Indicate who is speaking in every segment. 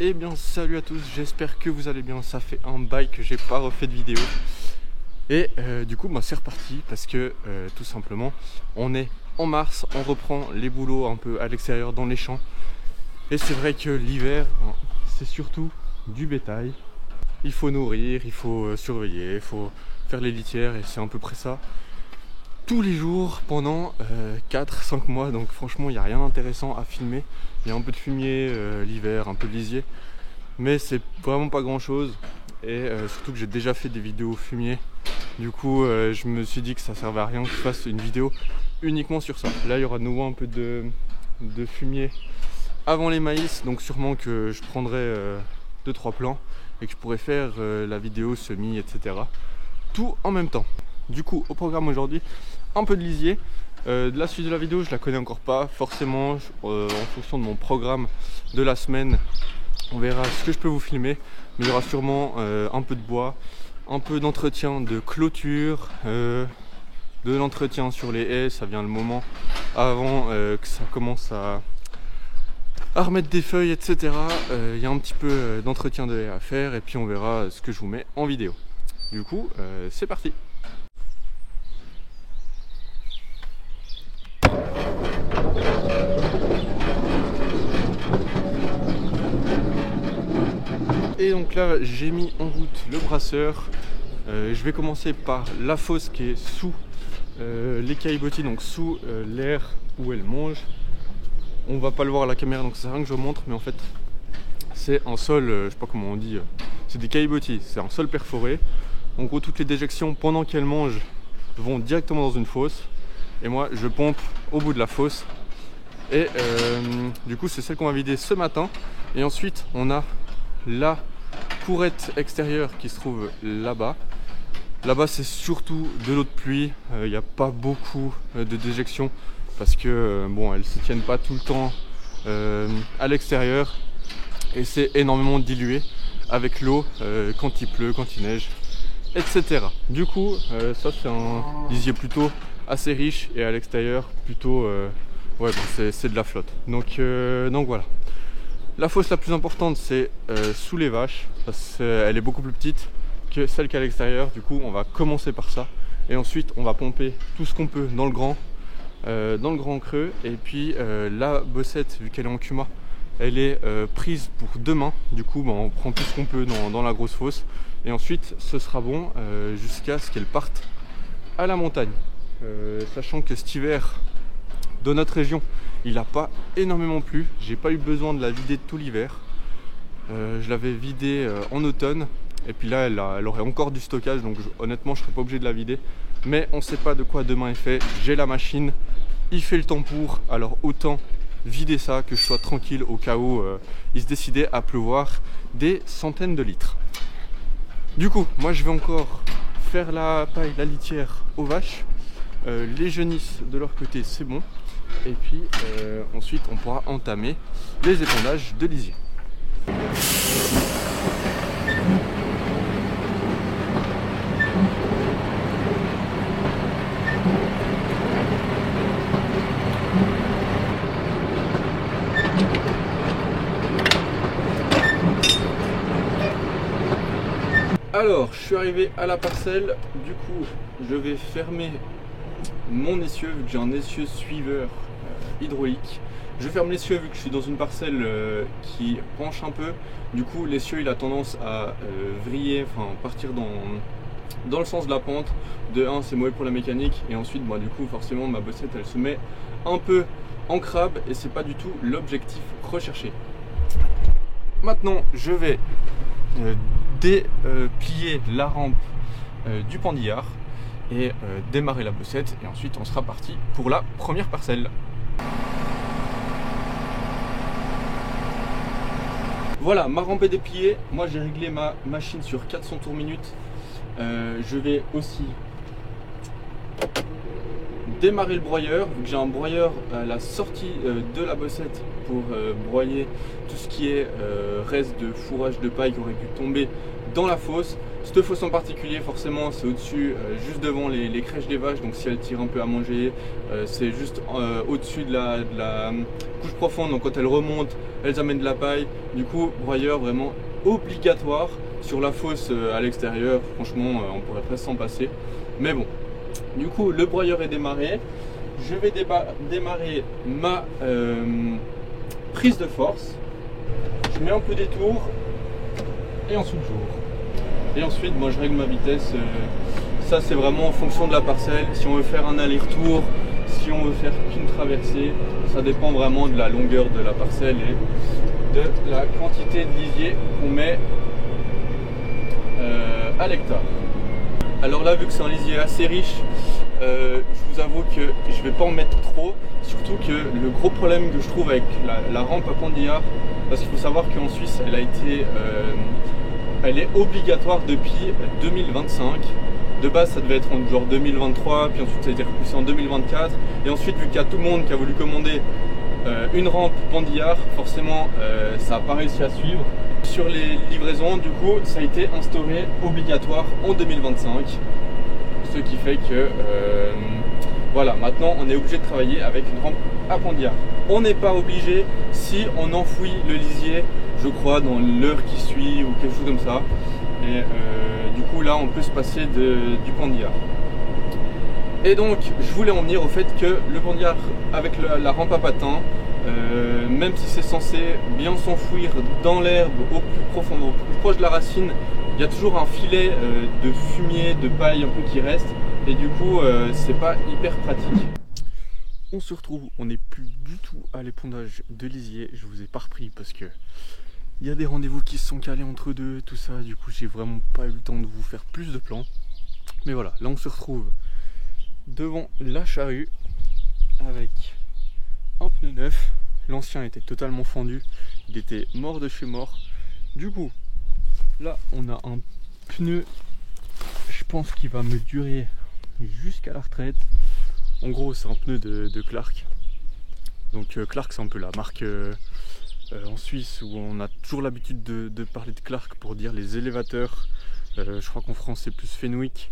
Speaker 1: Eh bien salut à tous, j'espère que vous allez bien. Ça fait un bail que j'ai pas refait de vidéo. Et du coup c'est reparti parce que tout simplement on est en mars, on reprend les boulots un peu à l'extérieur dans les champs. Et c'est vrai que l'hiver c'est surtout du bétail. Il faut nourrir, il faut surveiller, il faut faire les litières et c'est à peu près ça tous les jours pendant 4-5 mois. Donc franchement il n'y a rien d'intéressant à filmer. Il y a un peu de fumier l'hiver, un peu de lisier, mais c'est vraiment pas grand chose. Et surtout que j'ai déjà fait des vidéos fumier. Du coup je me suis dit que ça servait à rien que je fasse une vidéo uniquement sur ça. Là il y aura de nouveau un peu de fumier avant les maïs, donc sûrement que je prendrai 2-3 plants et que je pourrais faire la vidéo semis, etc. tout en même temps. Du coup au programme aujourd'hui, un peu de lisier. De la suite de la vidéo je la connais encore pas forcément, en fonction de mon programme de la semaine on verra ce que je peux vous filmer, mais il y aura sûrement un peu de bois, un peu d'entretien de clôture, de l'entretien sur les haies. Ça vient le moment avant que ça commence à remettre des feuilles, etc. Il y a un petit peu d'entretien de haies à faire et puis on verra ce que je vous mets en vidéo. Du coup c'est parti. Et donc là j'ai mis en route le brasseur. Je vais commencer par la fosse qui est sous les caillebotis, donc sous l'air où elle mange. On va pas le voir à la caméra donc ça sert à rien que je vous montre, mais en fait c'est un sol, je sais pas comment on dit, c'est des caillebotis, c'est un sol perforé. En gros toutes les déjections pendant qu'elle mange vont directement dans une fosse et moi je pompe au bout de la fosse. Et du coup c'est celle qu'on va vider ce matin. Et ensuite on a la courette extérieure qui se trouve là-bas. Là-bas c'est surtout de l'eau de pluie, il n'y a pas beaucoup de déjection parce que bon, elles ne se tiennent pas tout le temps à l'extérieur et c'est énormément dilué avec l'eau quand il pleut, quand il neige, etc. Du coup ça c'est un lisier plutôt assez riche et à l'extérieur plutôt ouais, bon, c'est de la flotte. Donc voilà. La fosse la plus importante c'est sous les vaches parce qu'elle est beaucoup plus petite que celle qui est à l'extérieur. Du coup on va commencer par ça et ensuite on va pomper tout ce qu'on peut dans le grand creux. Et puis la bossette, vu qu'elle est en cuma, elle est prise pour demain. Du coup on prend tout ce qu'on peut dans la grosse fosse et ensuite ce sera bon jusqu'à ce qu'elle parte à la montagne. Sachant que cet hiver dans notre région il n'a pas énormément plu, j'ai pas eu besoin de la vider tout l'hiver. Je l'avais vidée en automne et puis là elle aurait encore du stockage, donc honnêtement je serais pas obligé de la vider. Mais on sait pas de quoi demain est fait, j'ai la machine, il fait le temps pour, alors autant vider ça que je sois tranquille au cas où il se décidait à pleuvoir des centaines de litres. Du coup moi je vais encore faire la paille, la litière aux vaches. Les genisses de leur côté c'est bon. Et puis ensuite on pourra entamer les épandages de lisier. Alors je suis arrivé à la parcelle, du coup je vais fermer mon essieu vu que j'ai un essieu suiveur hydraulique. Je ferme l'essieu vu que je suis dans une parcelle qui penche un peu. Du coup l'essieu il a tendance à vriller, enfin partir dans le sens de la pente. De 1 c'est mauvais pour la mécanique et ensuite du coup forcément ma bossette elle se met un peu en crabe et c'est pas du tout l'objectif recherché. Maintenant je vais déplier la rampe du pendillard et démarrer la bossette et ensuite on sera parti pour la première parcelle. Voilà, ma rampe est dépliée. Moi j'ai réglé ma machine sur 400 tours minute. Je vais aussi démarrer le broyeur, vu que j'ai un broyeur à la sortie de la bossette pour broyer tout ce qui est reste de fourrage de paille qui aurait pu tomber dans la fosse. Cette fosse en particulier, forcément, c'est au-dessus, juste devant les crèches des vaches, donc si elles tirent un peu à manger, c'est juste au-dessus de la couche profonde, donc quand elles remontent, elles amènent de la paille. Du coup, broyeur vraiment obligatoire. Sur la fosse à l'extérieur, franchement, on pourrait presque s'en passer. Mais bon, du coup, le broyeur est démarré. Je vais démarrer ma prise de force. Je mets un peu des tours et ensuite j'ouvre. Et ensuite, moi je règle ma vitesse. Ça, c'est vraiment en fonction de la parcelle. Si on veut faire un aller-retour, si on veut faire qu'une traversée, ça dépend vraiment de la longueur de la parcelle et de la quantité de lisier qu'on met à l'hectare. Alors là, vu que c'est un lisier assez riche, je vous avoue que je vais pas en mettre trop. Surtout que le gros problème que je trouve avec la rampe à Pandillard, parce qu'il faut savoir qu'en Suisse, elle est obligatoire depuis 2025. De base, ça devait être en genre 2023, puis ensuite ça a été repoussé en 2024. Et ensuite, vu qu'il y a tout le monde qui a voulu commander une rampe Pandillard, forcément, ça n'a pas réussi à suivre. Sur les livraisons, du coup, ça a été instauré obligatoire en 2025. Ce qui fait que, voilà, maintenant, on est obligé de travailler avec une rampe à Pandillard. On n'est pas obligé si on enfouit le lisier, je crois, dans l'heure qui suit ou quelque chose comme ça. Et du coup, là, on peut se passer du Pandillard. Et donc, je voulais en venir au fait que le Pandillard avec la rampe à patins, même si c'est censé bien s'enfouir dans l'herbe au plus profond, au plus proche de la racine, il y a toujours un filet de fumier, de paille un peu qui reste. Et du coup, c'est pas hyper pratique. On se retrouve, on n'est plus du tout à l'épondage de lisier. Je vous ai pas repris parce que il y a des rendez-vous qui se sont calés entre deux, tout ça. Du coup, j'ai vraiment pas eu le temps de vous faire plus de plans. Mais voilà, là on se retrouve devant la charrue avec un pneu neuf. L'ancien était totalement fendu, il était mort de chez mort. Du coup, là on a un pneu, je pense qu'il va me durer jusqu'à la retraite. En gros, c'est un pneu de Clark. Donc Clark, c'est un peu la marque en Suisse où on a toujours l'habitude de parler de Clark pour dire les élévateurs. Je crois qu'en France c'est plus Fenwick.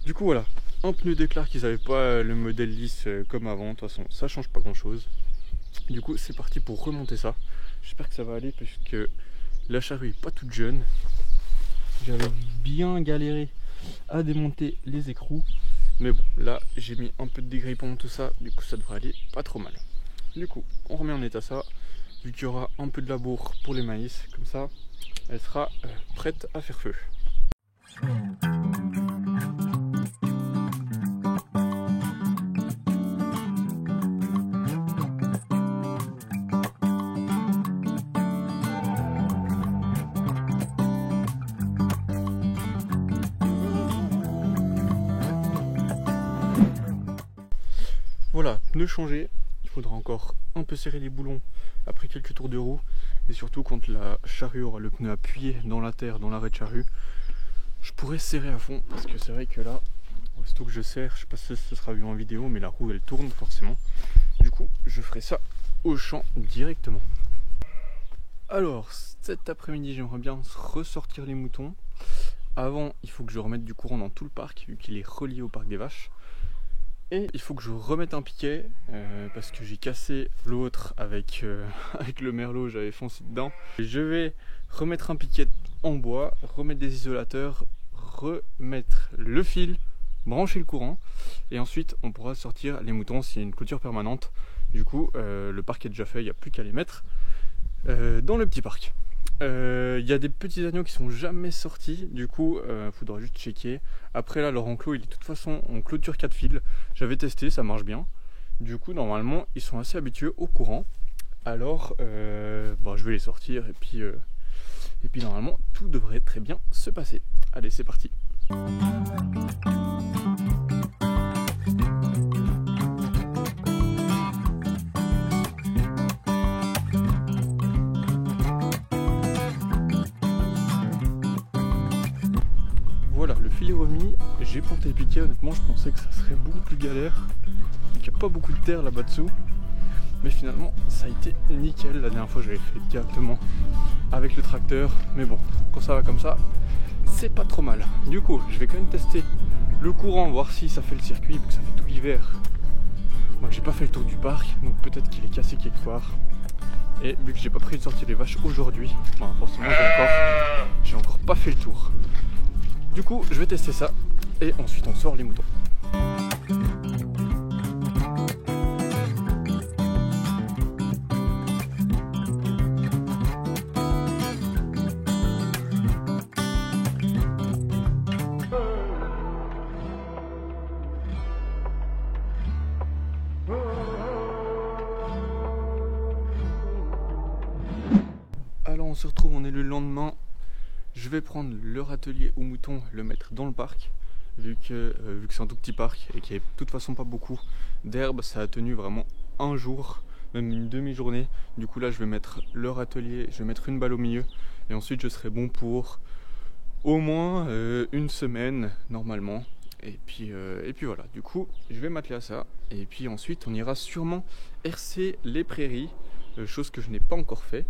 Speaker 1: Du coup voilà, un pneu de Clark, ils n'avaient pas le modèle lisse comme avant. De toute façon, ça change pas grand chose. Du coup, c'est parti pour remonter ça. J'espère que ça va aller parce que la charrue est pas toute jeune. J'avais bien galéré à démonter les écrous. Mais bon, là j'ai mis un peu de dégrippant dans tout ça. Du coup, ça devrait aller pas trop mal. Du coup, on remet en état ça. Vu qu'il y aura un peu de labour pour les maïs, comme ça, elle sera prête à faire feu. Voilà, pneu changé. Il faudra encore un peu serrer les boulons après quelques tours de roue. Et surtout quand la charrue aura le pneu appuyé dans la terre, dans l'arrêt de charrue, je pourrais serrer à fond. Parce que c'est vrai que là, aussitôt que je serre, je sais pas si ce sera vu en vidéo, mais la roue elle tourne forcément. Du coup, je ferai ça au champ directement. Alors, cet après-midi, j'aimerais bien ressortir les moutons. Avant, il faut que je remette du courant dans tout le parc, vu qu'il est relié au parc des vaches. Et il faut que je remette un piquet parce que j'ai cassé l'autre avec, avec le merlot, j'avais foncé dedans. Je vais remettre un piquet en bois, remettre des isolateurs, remettre le fil, brancher le courant et ensuite on pourra sortir les moutons. C'est une clôture permanente. Du coup, le parc est déjà fait, il n'y a plus qu'à les mettre dans le petit parc. Il y a des petits agneaux qui sont jamais sortis, du coup faudra juste checker. Après là, leur enclos il est de toute façon en clôture 4 fils. J'avais testé, ça marche bien. Du coup normalement ils sont assez habitués au courant. Alors je vais les sortir et puis normalement tout devrait très bien se passer. Allez, c'est parti. Voilà, le filet remis, j'ai planté les piquets. Honnêtement, je pensais que ça serait beaucoup plus galère, qu'il n'y a pas beaucoup de terre là-bas dessous. Mais finalement, ça a été nickel. La dernière fois, je l'avais fait directement avec le tracteur. Mais bon, quand ça va comme ça, c'est pas trop mal. Du coup, je vais quand même tester le courant, voir si ça fait le circuit, vu que ça fait tout l'hiver. Moi, j'ai pas fait le tour du parc, donc peut-être qu'il est cassé quelque part. Et vu que j'ai pas pris de sortie des vaches aujourd'hui, ben forcément j'ai encore pas fait le tour. Du coup, je vais tester ça et ensuite on sort les moutons. Alors on se retrouve, on est le lendemain. Je vais prendre le râtelier aux moutons, le mettre dans le parc, vu que c'est un tout petit parc et qu'il n'y a de toute façon pas beaucoup d'herbe. Ça a tenu vraiment un jour, même une demi-journée. Du coup là je vais mettre le râtelier, je vais mettre une balle au milieu et ensuite je serai bon pour au moins une semaine normalement. Et puis voilà, du coup je vais m'atteler à ça et puis ensuite on ira sûrement hercer les prairies, chose que je n'ai pas encore fait.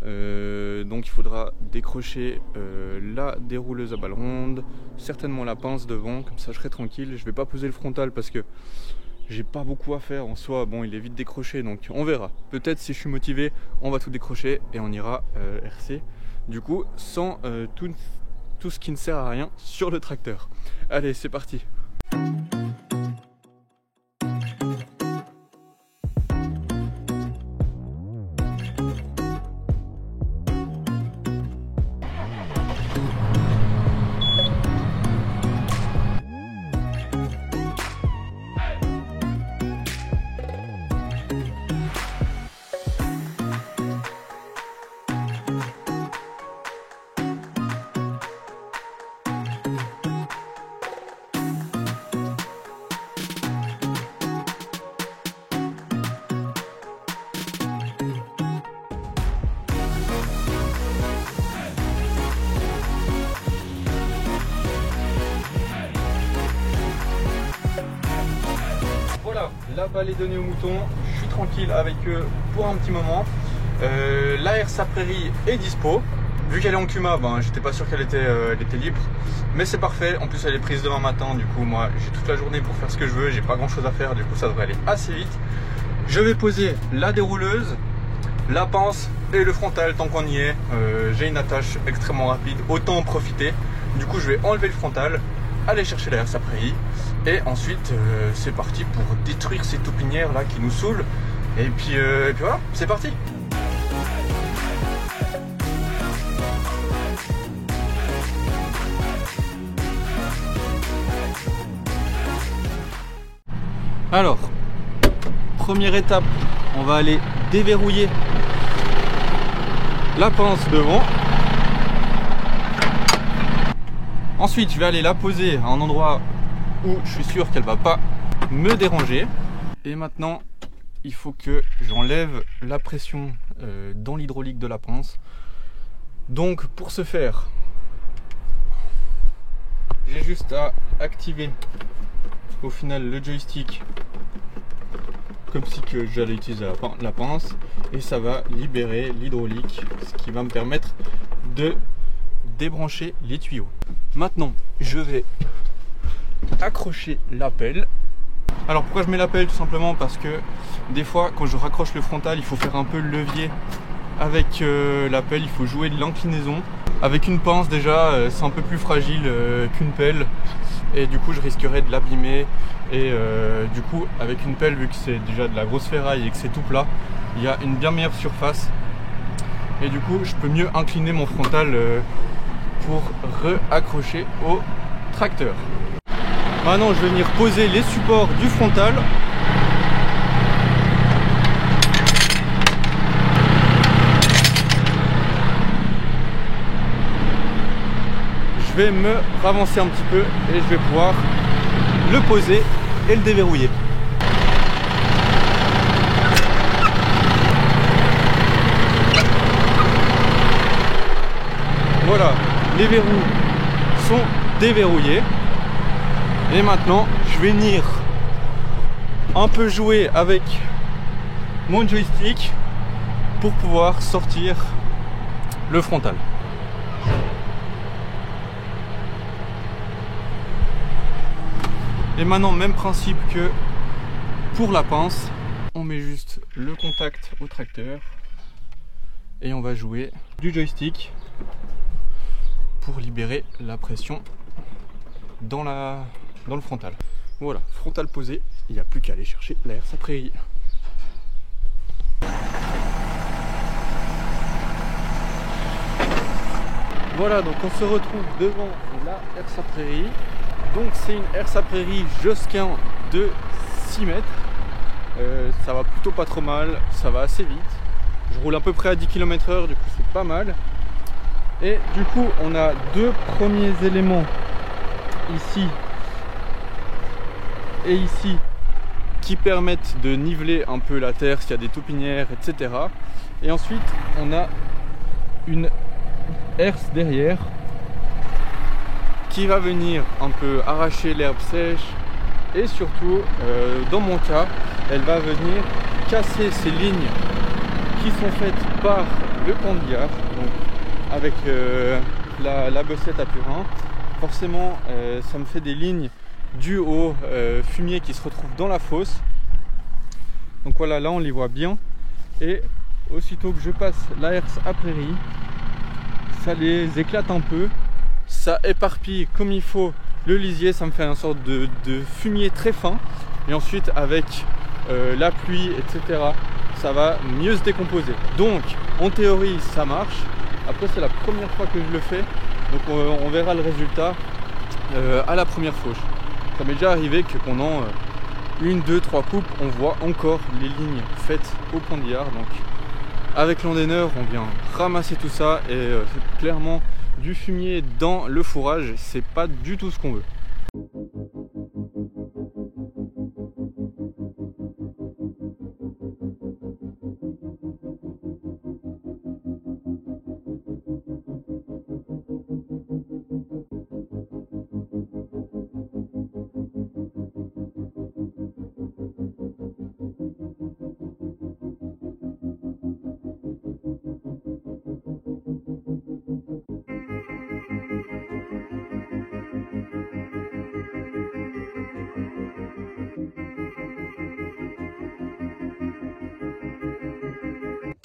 Speaker 1: Donc il faudra décrocher la dérouleuse à balle ronde, certainement la pince devant, comme ça je serai tranquille. Je vais pas poser le frontal parce que j'ai pas beaucoup à faire en soi. Bon, il est vite décroché, donc on verra. Peut-être si je suis motivé, on va tout décrocher et on ira RC. Du coup, sans tout ce qui ne sert à rien sur le tracteur. Allez, c'est parti. La balle est donnée aux moutons, je suis tranquille avec eux pour un petit moment. La herse à prairie est dispo. Vu qu'elle est en Cuma, ben, j'étais pas sûr qu'elle était libre. Mais c'est parfait, en plus elle est prise demain matin. Du coup moi j'ai toute la journée pour faire ce que je veux, j'ai pas grand chose à faire. Du coup ça devrait aller assez vite. Je vais poser la dérouleuse, la pince et le frontal tant qu'on y est. J'ai une attache extrêmement rapide, autant en profiter. Du coup je vais enlever le frontal, aller chercher la herse à prairie. Et ensuite c'est parti pour détruire ces taupinières là qui nous saoulent. Et puis voilà, c'est parti. Alors, première étape, on va aller déverrouiller la pince devant. Ensuite je vais aller la poser à un endroit où je suis sûr qu'elle va pas me déranger. Et maintenant il faut que j'enlève la pression dans l'hydraulique de la pince. Donc pour ce faire, j'ai juste à activer au final le joystick comme si que j'allais utiliser la pince et ça va libérer l'hydraulique, ce qui va me permettre de débrancher les tuyaux. Maintenant je vais accrocher la pelle. Alors pourquoi je mets la pelle? Tout simplement parce que des fois quand je raccroche le frontal il faut faire un peu le levier avec la pelle, il faut jouer de l'inclinaison. Avec une pince déjà c'est un peu plus fragile qu'une pelle et du coup je risquerais de l'abîmer. Et du coup avec une pelle, vu que c'est déjà de la grosse ferraille et que c'est tout plat, il y a une bien meilleure surface et du coup je peux mieux incliner mon frontal pour re-accrocher au tracteur. Maintenant je vais venir poser les supports du frontal. Je vais me ravancer un petit peu et je vais pouvoir le poser et le déverrouiller. Voilà, les verrous sont déverrouillé. Et maintenant, je vais venir un peu jouer avec mon joystick pour pouvoir sortir le frontal. Et maintenant, même principe que pour la pince, on met juste le contact au tracteur et on va jouer du joystick pour libérer la pression dans le frontal. Voilà, frontal posé, il n'y a plus qu'à aller chercher la RSA Prairie. Voilà, donc on se retrouve devant la RSA Prairie. Donc c'est une RSA Prairie Josquin de 6 mètres. Ça va plutôt pas trop mal, ça va assez vite. Je roule à peu près à 10 km/h, du coup c'est pas mal. Et du coup on a deux premiers éléments ici et ici qui permettent de niveler un peu la terre s'il y a des taupinières, etc. Et ensuite on a une herse derrière qui va venir un peu arracher l'herbe sèche et surtout dans mon cas elle va venir casser ces lignes qui sont faites par le pendillard, donc avec la bossette à purin. Forcément ça me fait des lignes dues au fumier qui se retrouve dans la fosse. Donc voilà, là on les voit bien et aussitôt que je passe la herse à prairie, ça les éclate un peu, ça éparpille comme il faut le lisier, ça me fait une sorte de fumier très fin et ensuite avec la pluie, etc., ça va mieux se décomposer. Donc en théorie ça marche. Après c'est la première fois que je le fais, donc on verra le résultat à la première fauche. Ça m'est déjà arrivé que pendant une, deux, trois coupes, on voit encore les lignes faites au pendillard. Donc avec l'endaineur on vient ramasser tout ça et c'est clairement du fumier dans le fourrage, c'est pas du tout ce qu'on veut.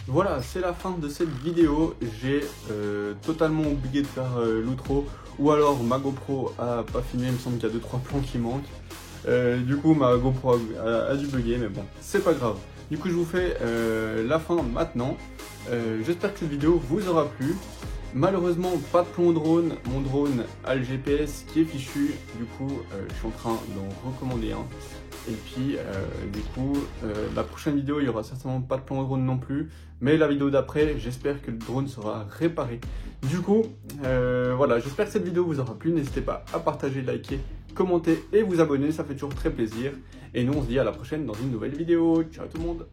Speaker 1: Voilà, c'est la fin de cette vidéo. J'ai totalement oublié de faire l'outro, ou alors ma GoPro a pas filmé, il me semble qu'il y a 2-3 plans qui manquent. Du coup ma GoPro a dû bugger, mais bon, c'est pas grave. Du coup je vous fais la fin maintenant. J'espère que cette vidéo vous aura plu. Malheureusement pas de plomb drone, mon drone a le GPS qui est fichu, du coup je suis en train d'en recommander un. Et puis du coup la prochaine vidéo il y aura certainement pas de plomb drone non plus, mais la vidéo d'après j'espère que le drone sera réparé. Du coup voilà, j'espère que cette vidéo vous aura plu, n'hésitez pas à partager, liker, commenter et vous abonner, ça fait toujours très plaisir. Et nous on se dit à la prochaine dans une nouvelle vidéo. Ciao tout le monde.